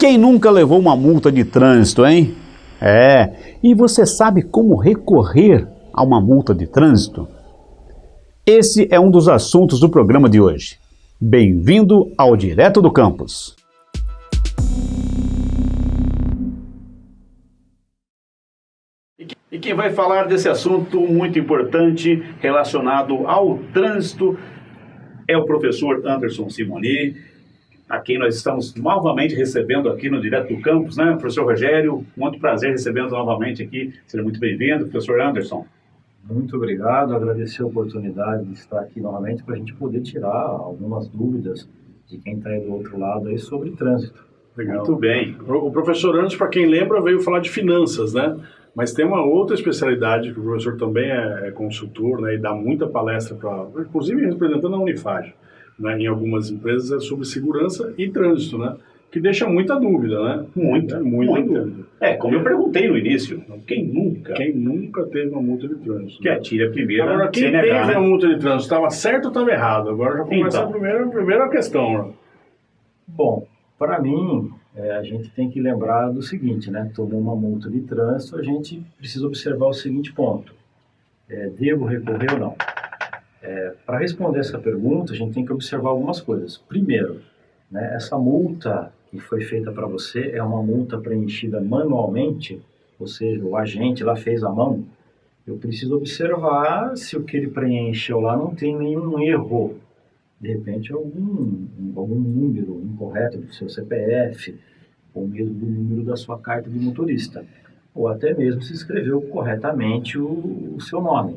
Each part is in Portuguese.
Quem nunca levou uma multa de trânsito, hein? E você sabe como recorrer a uma multa de trânsito? Esse é um dos assuntos do programa de hoje. Bem-vindo ao Direto do Campus. E quem vai falar desse assunto muito importante relacionado ao trânsito é o professor Anderson Simoni, a quem nós estamos novamente recebendo aqui no Direto do Campus, né? Professor Rogério, muito prazer recebendo novamente aqui. Seja muito bem-vindo, professor Anderson. Muito obrigado, agradecer a oportunidade de estar aqui novamente para a gente poder tirar algumas dúvidas de quem está aí do outro lado aí sobre trânsito. Legal. Muito bem. O professor Anderson, para quem lembra, veio falar de finanças, né? Mas tem uma outra especialidade, que o professor também é consultor, né? E dá muita palestra, inclusive representando a Unifage, né? Em algumas empresas, é sobre segurança e trânsito, né? Que deixa muita dúvida, né? Muita dúvida. Como eu perguntei no início, quem nunca teve uma multa de trânsito? Que atire a primeira. Agora, quem teve a multa de trânsito, estava certo ou estava errado? Agora já começa então. a primeira questão. Né? Bom, para mim, a gente tem que lembrar do seguinte, né? Tomou uma multa de trânsito, a gente precisa observar o seguinte ponto. Devo recorrer ou não? Para responder essa pergunta, a gente tem que observar algumas coisas. Primeiro, né, essa multa que foi feita para você é uma multa preenchida manualmente, ou seja, o agente lá fez à mão. Eu preciso observar se o que ele preencheu lá não tem nenhum erro. De repente, algum número incorreto do seu CPF, ou mesmo do número da sua carta de motorista. Ou até mesmo se escreveu corretamente o seu nome.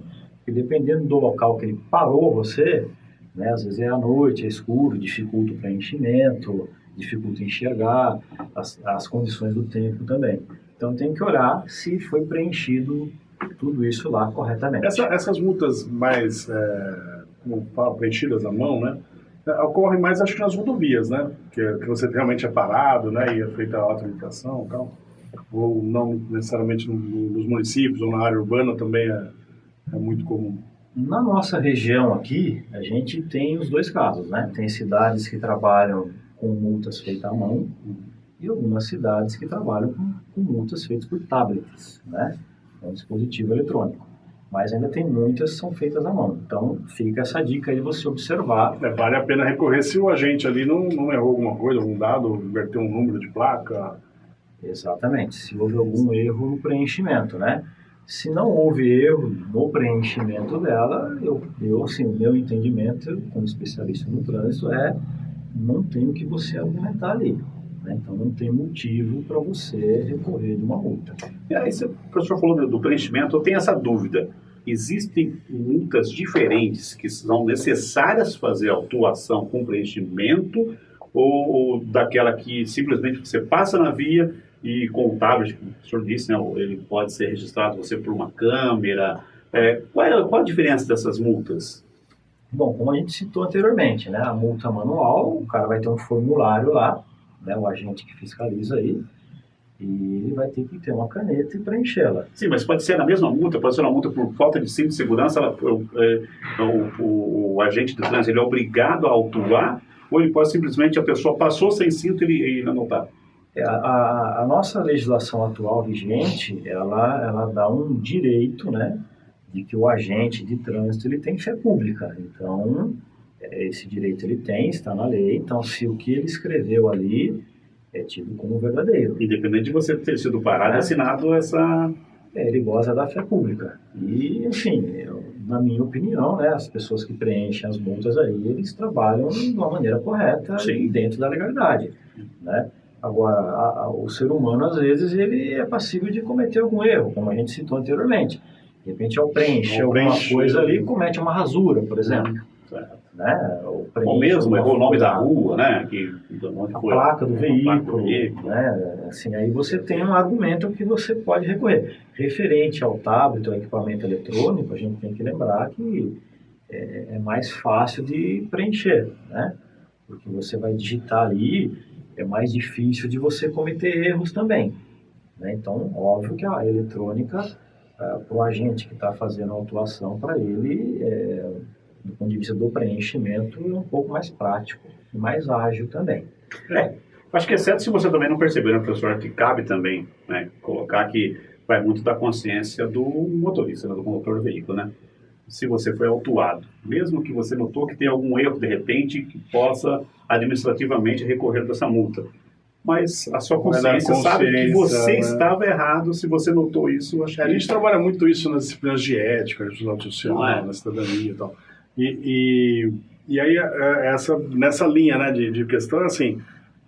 E dependendo do local que ele parou você, né, às vezes é à noite, é escuro, dificulta o preenchimento, dificulta enxergar, as condições do tempo também. Então tem que olhar se foi preenchido tudo isso lá corretamente. Essas multas mais preenchidas à mão, né, ocorrem mais, acho que nas rodovias, né, que você realmente é parado, né, e é feita a automatização e tal, ou não necessariamente nos municípios ou na área urbana também é muito comum. Na nossa região aqui, a gente tem os dois casos, né? Tem cidades que trabalham com multas feitas à mão e algumas cidades que trabalham com multas feitas por tablets, né? É um dispositivo eletrônico. Mas ainda tem muitas que são feitas à mão. Então, fica essa dica aí de você observar. Vale a pena recorrer se o agente ali não errou alguma coisa, algum dado, inverteu um número de placa. Exatamente. Se houve algum erro no preenchimento, né? Se não houve erro no preenchimento dela, assim, o meu entendimento como especialista no trânsito não tem o que você argumentar ali. Né? Então, não tem motivo para você recorrer de uma multa. E aí, o professor falou do preenchimento, eu tenho essa dúvida. Existem multas diferentes que são necessárias fazer autuação com preenchimento ou daquela que simplesmente você passa na via e com o tablet, como o senhor disse, né, ele pode ser registrado você por uma câmera. Qual a diferença dessas multas? Bom, como a gente citou anteriormente, né, a multa manual, o cara vai ter um formulário lá, né, o agente que fiscaliza aí, e ele vai ter que ter uma caneta e preenchê-la. Sim, mas pode ser na mesma multa, pode ser uma multa por falta de cinto de segurança, o agente de trânsito ele é obrigado a autuar, ou ele pode simplesmente, a pessoa passou sem cinto e ele anotar? A nossa legislação atual vigente, ela dá um direito, né, de que o agente de trânsito ele tem fé pública. Então, esse direito ele tem, está na lei. Então, se o que ele escreveu ali é tido como verdadeiro. Independente de você ter sido parado e assinado essa... Ele goza da fé pública. E, enfim, na minha opinião, né, as pessoas que preenchem as multas aí, eles trabalham de uma maneira correta e dentro da legalidade, né? Agora, o ser humano, às vezes, ele é passível de cometer algum erro, como a gente citou anteriormente. De repente, ao preencher alguma coisa ali, comete uma rasura, por exemplo. Né? Ou mesmo errou o nome da rua, né? A placa do veículo. Né? Assim, aí você tem um argumento que você pode recorrer. Referente ao tablet, ao equipamento eletrônico, a gente tem que lembrar que é mais fácil de preencher, né? Porque você vai digitar ali, é mais difícil de você cometer erros também. Né? Então, óbvio que a eletrônica, para o agente que está fazendo a autuação, para ele, do ponto de vista do preenchimento, é um pouco mais prático e mais ágil também. Acho que exceto se você também não perceber, né, professor, que cabe também, né, colocar que vai muito da consciência do motorista, né, do condutor do veículo, né? Se você foi autuado, mesmo que você notou que tem algum erro de repente que possa administrativamente recorrer dessa multa, mas a sua consciência sabe que você né? estava errado. Se você notou isso, acho que... A gente trabalha muito isso nas disciplinas de ética, na disciplina social, na cidadania e tal. E aí, nessa linha, né, de questão, assim,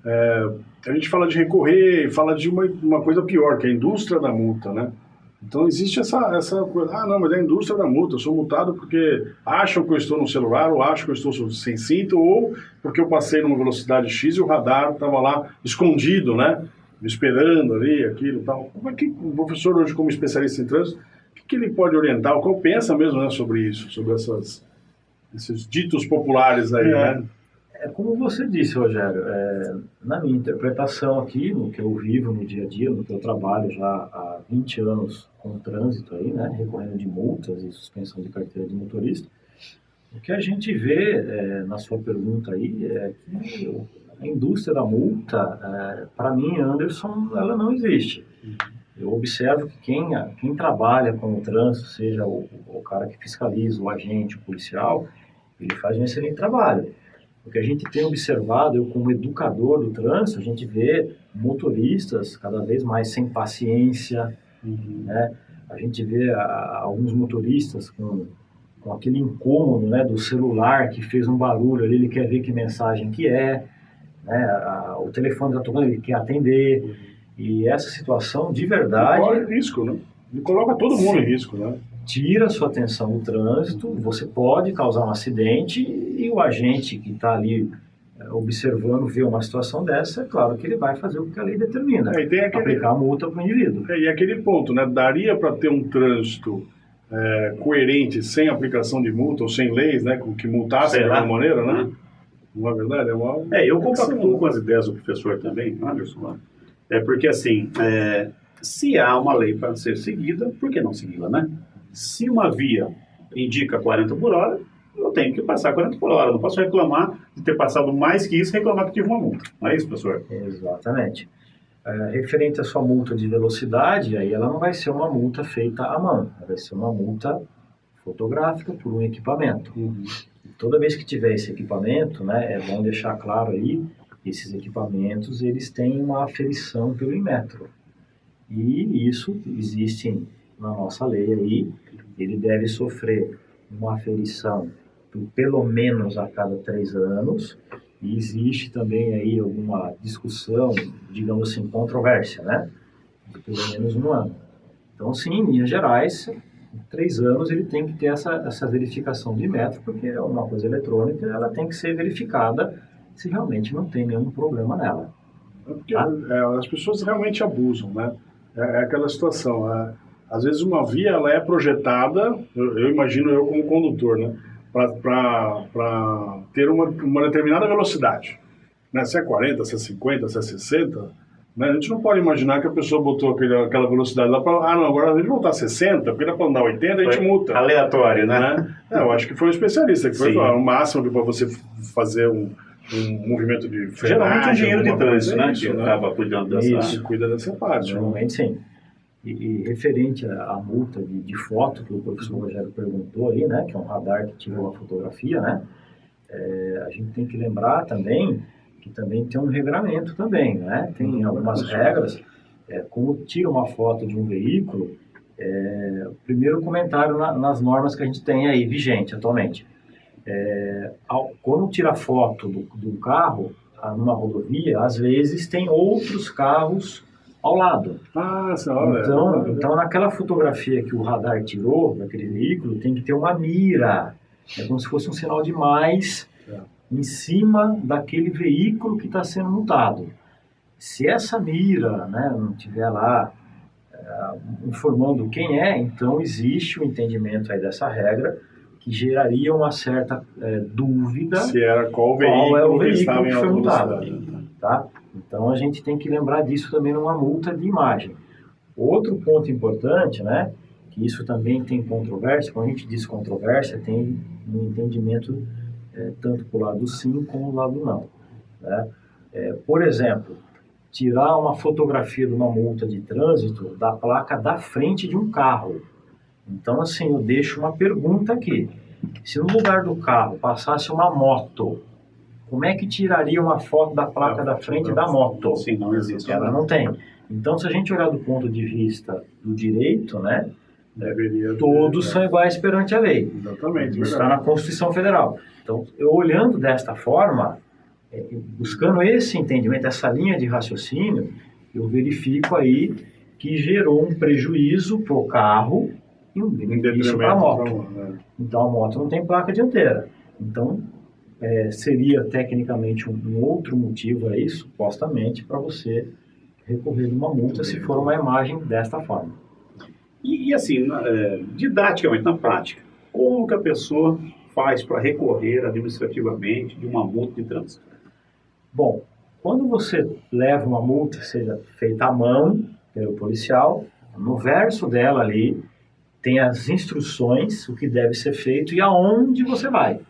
a gente fala de recorrer e fala de uma coisa pior, que é a indústria da multa, né? Então existe essa coisa, não, mas é a indústria da multa, eu sou multado porque acham que eu estou no celular, ou acham que eu estou sem cinto, ou porque eu passei numa velocidade X e o radar estava lá escondido, né? Me esperando ali, aquilo e tal. Como é que o professor hoje, como especialista em trânsito, o que ele pode orientar, o que pensa mesmo, né, sobre isso, sobre esses ditos populares aí, né? É como você disse, Rogério, na minha interpretação aqui, no que eu vivo no dia a dia, no que eu trabalho já há 20 anos com o trânsito aí, né, recorrendo de multas e suspensão de carteira de motorista, o que a gente vê na sua pergunta aí é que a indústria da multa, para mim, Anderson, ela não existe. Eu observo que quem trabalha com o trânsito, seja o cara que fiscaliza, o agente, o policial, ele faz um excelente trabalho. O que a gente tem observado, eu como educador do trânsito, a gente vê motoristas cada vez mais sem paciência, né? A gente vê alguns motoristas com aquele incômodo, né, do celular que fez um barulho ali, ele quer ver que mensagem que é, né? O telefone está tocando, ele quer atender. E essa situação, de verdade... Corre risco, né? E coloca todo mundo em risco, né? Tira a sua atenção do trânsito, você pode causar um acidente e o agente que está ali observando, vê uma situação dessa, é claro que ele vai fazer o que a lei determina, aplicar a multa para o indivíduo. E aquele ponto, né? Daria para ter um trânsito coerente, sem aplicação de multa, ou sem leis, né? Que multasse de alguma maneira, né? Não é verdade? Eu compactuo com as ideias do professor também, Anderson. Porque assim, se há uma lei para ser seguida, por que não segui-la, né? Se uma via indica 40 por hora, eu tenho que passar 40 por hora. Não posso reclamar de ter passado mais que isso e reclamar que tive uma multa. Não é isso, professor? Exatamente. Referente à sua multa de velocidade, aí ela não vai ser uma multa feita à mão. Ela vai ser uma multa fotográfica por um equipamento. Toda vez que tiver esse equipamento, né, é bom deixar claro aí, esses equipamentos, eles têm uma aferição pelo Inmetro. E isso existe na nossa lei aí, ele deve sofrer uma aferição pelo menos a cada 3 anos, e existe também aí alguma discussão, digamos assim, controvérsia, né? De pelo menos 1 ano. Então, sim, em linhas gerais, em 3 anos ele tem que ter essa verificação de metro, porque é uma coisa eletrônica, ela tem que ser verificada se realmente não tem nenhum problema nela. Porque as pessoas realmente abusam, né? É aquela situação, às vezes uma via ela é projetada, eu imagino eu como condutor, né, para ter uma determinada velocidade, né, se é 40, se é 50, se é 60, né, a gente não pode imaginar que a pessoa botou aquela velocidade lá para, não, agora a gente voltar a 60, porque dá para andar 80, a gente multa. Aleatório, né? Eu acho que foi um especialista, que foi o máximo que para você fazer um movimento de frenagem. Geralmente o engenheiro de trânsito, né, que acaba cuidando dessa... cuida dessa parte. Normalmente sim. E referente à multa de foto que o professor Rogério perguntou aí, né, que é um radar que tirou a fotografia, né, a gente tem que lembrar também que também tem um regramento também, né, tem algumas regras, como tira uma foto de um veículo, primeiro comentário nas normas que a gente tem aí vigente atualmente. Quando tira foto do carro numa rodovia, às vezes tem outros carros ao lado. Então, naquela fotografia que o radar tirou daquele veículo, tem que ter uma mira. É como se fosse um sinal de mais em cima daquele veículo que está sendo multado. Se essa mira, né, não estiver lá informando quem é, então existe o entendimento aí dessa regra, que geraria uma certa dúvida se era qual é o veículo estava que em foi multado. velocidade. Tá? Então a gente tem que lembrar disso também numa multa de imagem. Outro ponto importante, né, que isso também tem controvérsia, quando a gente diz controvérsia, tem um entendimento tanto para o lado sim como o lado não. Né? Por exemplo, tirar uma fotografia de uma multa de trânsito da placa da frente de um carro. Então, assim, eu deixo uma pergunta aqui. Se no lugar do carro passasse uma moto, como é que tiraria uma foto da placa da frente da moto? Sim, não existe. Ela não tem. Então, se a gente olhar do ponto de vista do direito, né, todos são iguais perante a lei. Exatamente. Isso está na Constituição Federal. Então, eu olhando desta forma, buscando esse entendimento, essa linha de raciocínio, eu verifico aí que gerou um prejuízo para o carro e um benefício para a moto. Então, a moto não tem placa dianteira. Então, seria tecnicamente um outro motivo aí, supostamente, para você recorrer de uma multa se for uma imagem desta forma. E assim, didaticamente, na prática, como que a pessoa faz para recorrer administrativamente de uma multa de trânsito? Bom, quando você leva uma multa, seja feita à mão pelo policial, no verso dela ali tem as instruções, o que deve ser feito e aonde você vai,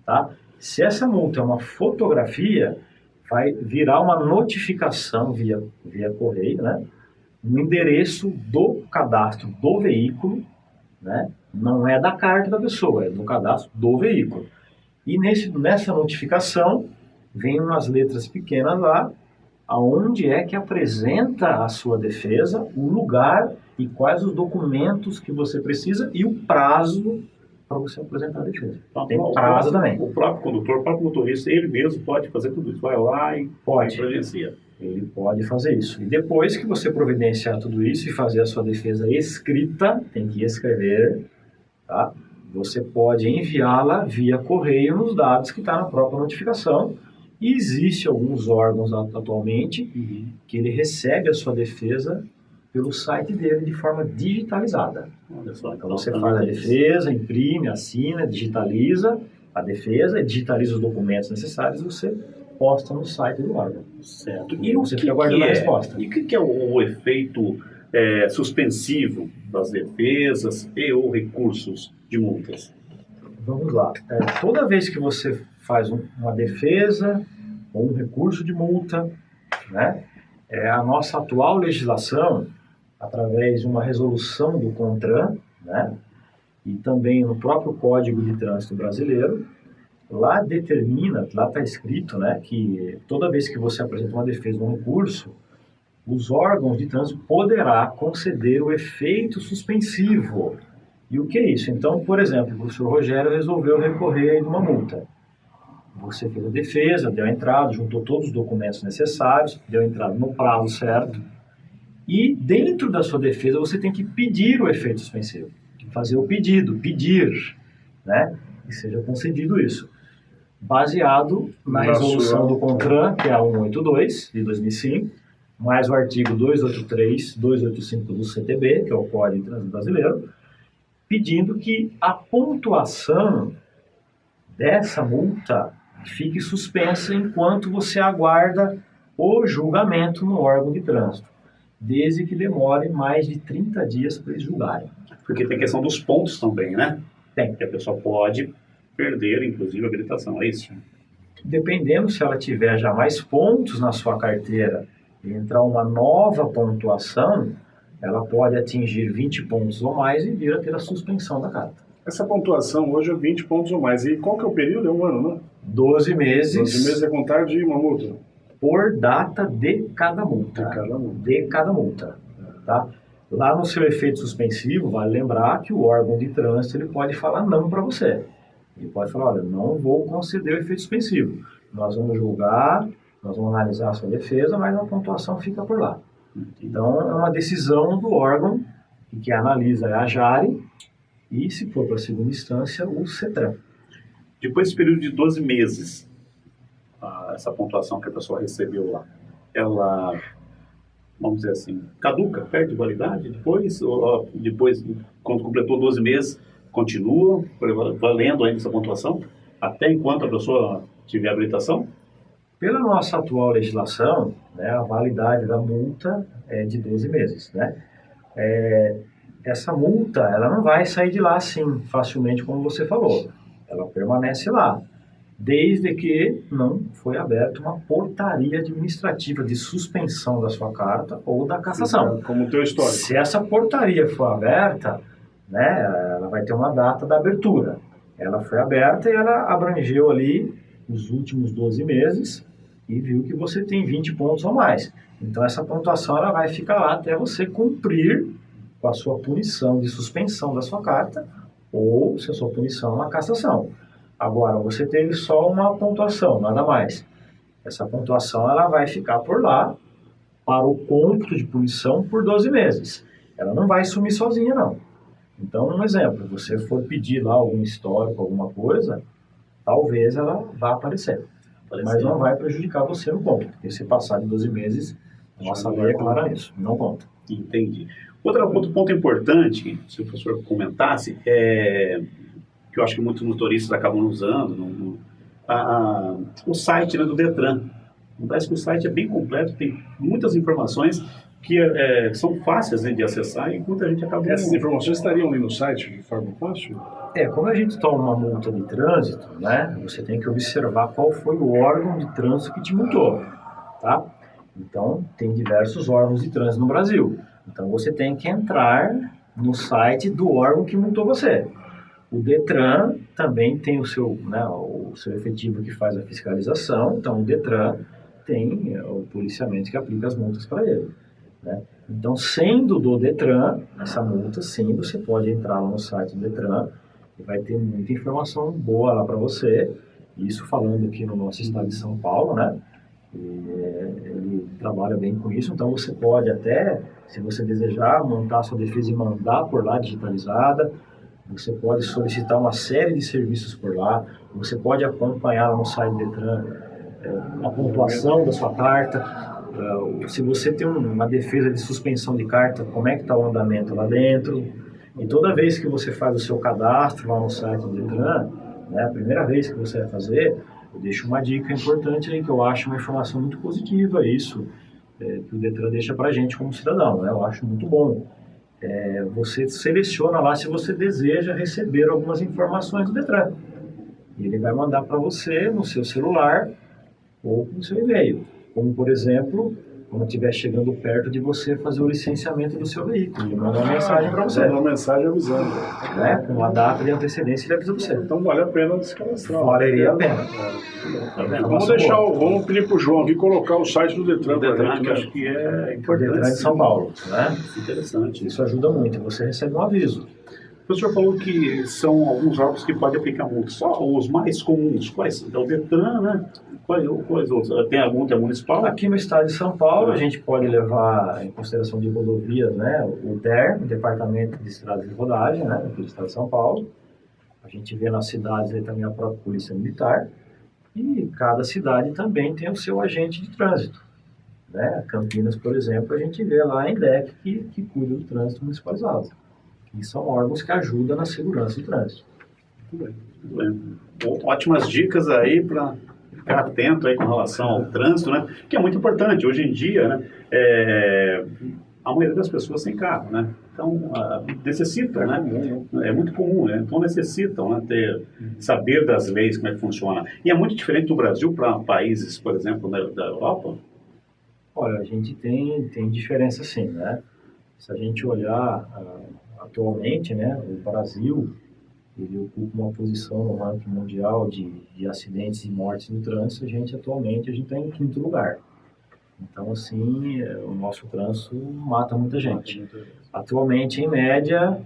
tá? Se essa multa é uma fotografia, vai virar uma notificação via correio, né? No endereço do cadastro do veículo, né? Não é da carta da pessoa, é do cadastro do veículo. E nessa notificação, vem umas letras pequenas lá, aonde é que apresenta a sua defesa, o lugar e quais os documentos que você precisa e o prazo para você apresentar a defesa. Então, tem prazo também. O próprio condutor, o próprio motorista, ele mesmo pode fazer tudo isso. Vai lá e providencia. Ele pode fazer isso. E depois que você providenciar tudo isso e fazer a sua defesa escrita, tem que escrever, tá? Você pode enviá-la via correio nos dados que está na própria notificação. E existe alguns órgãos atualmente que ele recebe a sua defesa pelo site dele de forma digitalizada. Olha só, então você faz a defesa, imprime, assina, digitaliza a defesa, digitaliza os documentos necessários e você posta no site do órgão. Certo. E você fica aguardando a resposta. E o que é o efeito suspensivo das defesas e ou recursos de multas? Vamos lá. Toda vez que você faz uma defesa ou um recurso de multa, né, a nossa atual legislação, através de uma resolução do CONTRAN, né, e também no próprio Código de Trânsito Brasileiro, lá determina, lá está escrito, né, que toda vez que você apresenta uma defesa ou um recurso, os órgãos de trânsito poderá conceder o efeito suspensivo. E o que é isso? Então, por exemplo, o senhor Rogério resolveu recorrer de uma multa. Você fez a defesa, deu a entrada, juntou todos os documentos necessários, deu a entrada no prazo certo. E dentro da sua defesa você tem que pedir o efeito suspensivo. Fazer o pedido, pedir, né? Que seja concedido isso. Baseado na resolução do CONTRAN, que é a 182, de 2005, mais o artigo 283, 285 do CTB, que é o Código de Trânsito Brasileiro, pedindo que a pontuação dessa multa fique suspensa enquanto você aguarda o julgamento no órgão de trânsito, desde que demore mais de 30 dias para eles julgarem. Porque tem a questão dos pontos também, né? Tem. Que a pessoa pode perder, inclusive, a habilitação, é isso? Dependendo se ela tiver já mais pontos na sua carteira e entrar uma nova pontuação, ela pode atingir 20 pontos ou mais e vir a ter a suspensão da carta. Essa pontuação hoje é 20 pontos ou mais. E qual que é o período? É um ano, né? 12 meses. 12 meses é contar de uma multa? Por data de cada multa. De cada multa. Tá? Lá no seu efeito suspensivo, vale lembrar que o órgão de trânsito ele pode falar não para você. Ele pode falar, olha, não vou conceder o efeito suspensivo. Nós vamos julgar, nós vamos analisar a sua defesa, mas a pontuação fica por lá. Então, é uma decisão do órgão que analisa a JARE e, se for para a segunda instância, o CETRAN. Depois desse período de 12 meses, essa pontuação que a pessoa recebeu lá, ela, vamos dizer assim, caduca, perde validade depois? Ou depois, quando completou 12 meses, continua valendo ainda essa pontuação? Até enquanto a pessoa tiver habilitação? Pela nossa atual legislação, né, a validade da multa é de 12 meses. Né? Essa multa ela não vai sair de lá assim, facilmente, como você falou. Ela permanece lá. desde que não foi aberta uma portaria administrativa de suspensão da sua carta ou da cassação. Como o teu histórico. Se essa portaria for aberta, né, ela vai ter uma data da abertura. Ela foi aberta e ela abrangeu ali os últimos 12 meses e viu que você tem 20 pontos ou mais. Então essa pontuação ela vai ficar lá até você cumprir com a sua punição de suspensão da sua carta ou se a sua punição é uma cassação. Agora, você teve só uma pontuação, nada mais. Essa pontuação ela vai ficar por lá para o cômputo de punição por 12 meses. Ela não vai sumir sozinha, não. Então, um exemplo, você for pedir lá algum histórico, alguma coisa, talvez ela vá aparecer. Mas não vai prejudicar você no cômputo, porque se passar de 12 meses, a nossa lei é clara nisso, não conta. Entendi. Outro ponto importante, se o professor comentasse, que eu acho que muitos motoristas acabam usando, o site, né, do Detran. Parece que o site é bem completo, tem muitas informações que são fáceis, né, de acessar e muita gente acaba... Essas informações estariam ali no site de forma fácil? Quando a gente toma uma multa de trânsito, né, você tem que observar qual foi o órgão de trânsito que te multou, tá? Então, tem diversos órgãos de trânsito no Brasil. Então, você tem que entrar no site do órgão que multou você. O Detran também tem o seu efetivo que faz a fiscalização, então o Detran tem o policiamento que aplica as multas para ele, né? Então, sendo do Detran, essa multa, sim, você pode entrar lá no site do Detran e vai ter muita informação boa lá para você. Isso falando aqui no nosso estado de São Paulo, né? Ele trabalha bem com isso, então você pode até, se você desejar, montar sua defesa e mandar por lá digitalizada. Você pode solicitar uma série de serviços por lá. Você pode acompanhar lá no site do Detran a pontuação da sua carta. Se você tem uma defesa de suspensão de carta, como é que está o andamento lá dentro. E toda vez que você faz o seu cadastro lá no site do Detran, né, a primeira vez que você vai fazer, eu deixo uma dica importante aí, que eu acho uma informação muito positiva, isso que o Detran deixa para a gente como cidadão, né? Eu acho muito bom. Você seleciona lá se você deseja receber algumas informações do Detran. E ele vai mandar para você no seu celular ou no seu e-mail. Como, por exemplo, quando estiver chegando perto de você fazer o licenciamento do seu veículo. Ele manda uma mensagem para você. Manda uma mensagem avisando. Né? Com uma data de antecedência, ele avisa você. Então vale a pena se cadastrar. Valeria a pena. Vamos pedir para o João aqui colocar o site do Detran. Que acho que é importante. O Detran de São Paulo, né? Interessante. Isso ajuda muito. Você recebe um aviso. O professor falou que são alguns órgãos que podem aplicar multa. Só os mais comuns. Quais? É o Detran, né? Quais outros? Tem a multa municipal? Aqui no estado de São Paulo, a gente pode levar em consideração de rodovias, né? O DER, o Departamento de Estradas de Rodagem, né? Aqui do estado de São Paulo. A gente vê nas cidades aí também a própria Polícia Militar. E cada cidade também tem o seu agente de trânsito, né? Campinas, por exemplo, a gente vê lá a INDEC que cuida do trânsito municipalizado. E são órgãos que ajudam na segurança do trânsito. Muito bem. Ótimas dicas aí para ficar atento aí com relação ao trânsito, né? Que é muito importante. Hoje em dia, né? A maioria das pessoas tem carro, né? Então, necessitam, né? É muito comum, né? Então, necessitam, né, saber das leis, como é que funciona. E é muito diferente do Brasil para países, por exemplo, da Europa? Olha, a gente tem diferença sim, né? Se a gente olhar atualmente, né, o Brasil, ele ocupa uma posição no ranking mundial de acidentes e mortes no trânsito. Atualmente, a gente está em 5º lugar. Então, assim, o nosso trânsito mata muita gente. Atualmente, em média,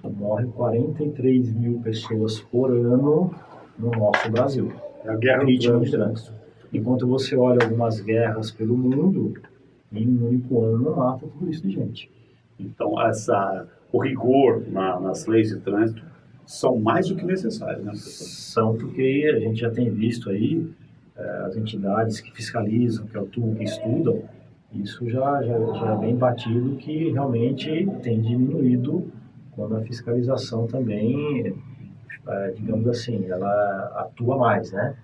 morre 43 mil pessoas por ano no nosso Brasil. É a guerra vítima de trânsito. Enquanto você olha algumas guerras pelo mundo, em um único ano não mata tudo isso de gente. Então, o rigor nas leis de trânsito são mais do que necessários, né, professor? São, porque a gente já tem visto aí as entidades que fiscalizam, que atuam, que estudam, isso já é bem batido, que realmente tem diminuído quando a fiscalização também, digamos assim, ela atua mais, né?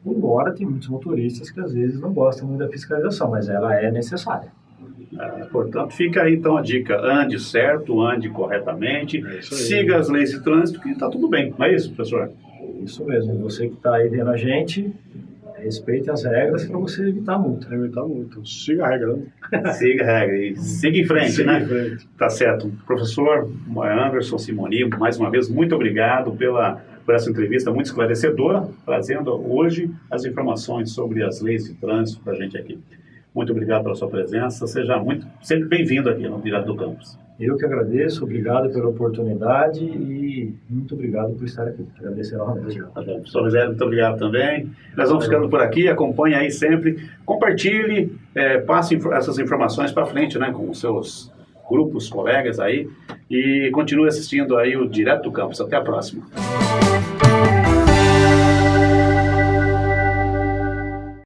Embora tem muitos motoristas que às vezes não gostam muito da fiscalização, mas ela é necessária. Portanto, fica aí então a dica: ande certo, ande corretamente, siga as leis de trânsito, que está tudo bem. Não é isso, professor? Isso mesmo. Você que está aí vendo a gente, respeite as regras para você evitar a multa. Evitar muito. Siga a regra, né? Siga a regra e siga em frente, Siga né? em frente. Tá certo. Professor Anderson Simoni, mais uma vez, muito obrigado por essa entrevista muito esclarecedora, trazendo hoje as informações sobre as leis de trânsito para a gente aqui. Muito obrigado pela sua presença. Seja sempre bem-vindo aqui no Direto do Campus. Eu que agradeço, obrigado pela oportunidade e muito obrigado por estar aqui. Agradecer novamente. Tá bom. Professor Rogério, muito obrigado também. Nós vamos ficando por aqui, acompanhe aí sempre, compartilhe, passe essas informações para frente, né, com os seus grupos, colegas aí, e continue assistindo aí o Direto do Campus. Até a próxima.